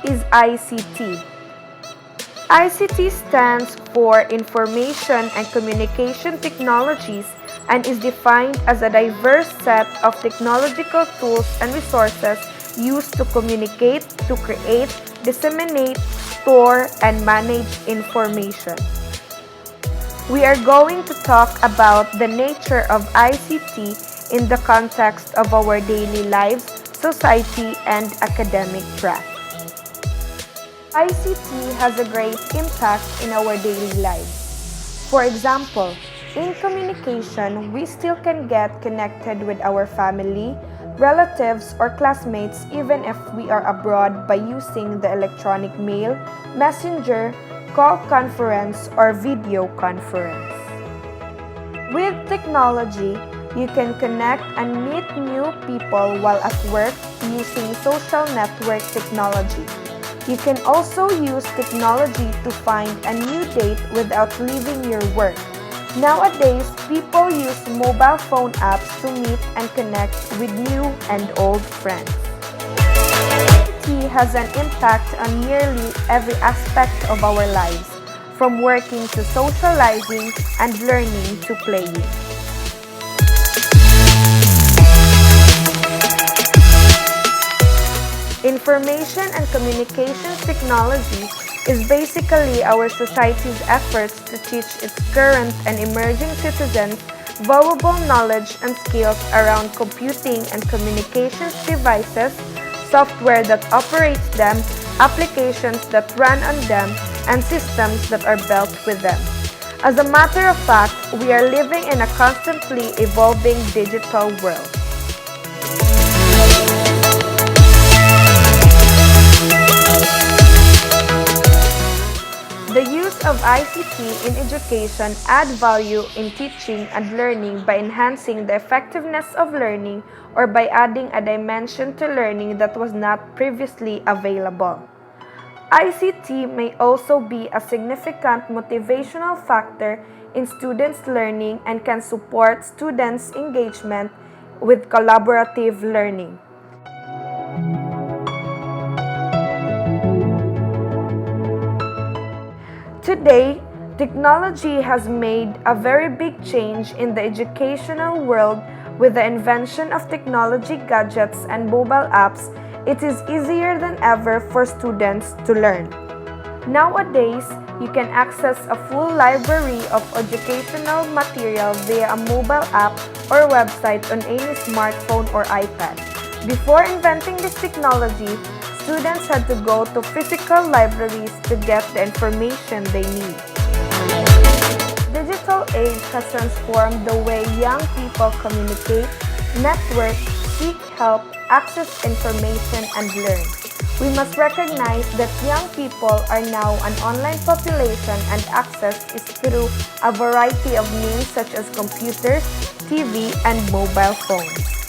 is ICT? ICT stands for Information and Communication Technologies and is defined as a diverse set of technological tools and resources used to communicate, to create, disseminate, store, and manage information. We are going to talk about the nature of ICT in the context of our daily lives, society, and academic track. ICT has a great impact in our daily lives. For example, in communication, we still can get connected with our family, relatives, or classmates even if we are abroad by using the electronic mail, messenger, call conference, or video conference. With technology, you can connect and meet new people while at work using social network technology. You can also use technology to find a new date without leaving your work. Nowadays, people use mobile phone apps to meet and connect with new and old friends. ICT has an impact on nearly every aspect of our lives, from working to socializing and learning to playing. Information and communications technology is basically our society's efforts to teach its current and emerging citizens valuable knowledge and skills around computing and communications devices, software that operates them, applications that run on them, and systems that are built with them. As a matter of fact, we are living in a constantly evolving digital world. The use of ICT in education add value in teaching and learning by enhancing the effectiveness of learning or by adding a dimension to learning that was not previously available. ICT may also be a significant motivational factor in students' learning and can support students' engagement with collaborative learning. Today, technology has made a very big change in the educational world with the invention of technology gadgets and mobile apps. It is easier than ever for students to learn. Nowadays, you can access a full library of educational material via a mobile app or website on any smartphone or iPad. Before inventing this technology, students had to go to physical libraries to get the information they need. Digital age has transformed the way young people communicate, network, seek help, access information, and learn. We must recognize that young people are now an online population and access is through a variety of means such as computers, TV, and mobile phones.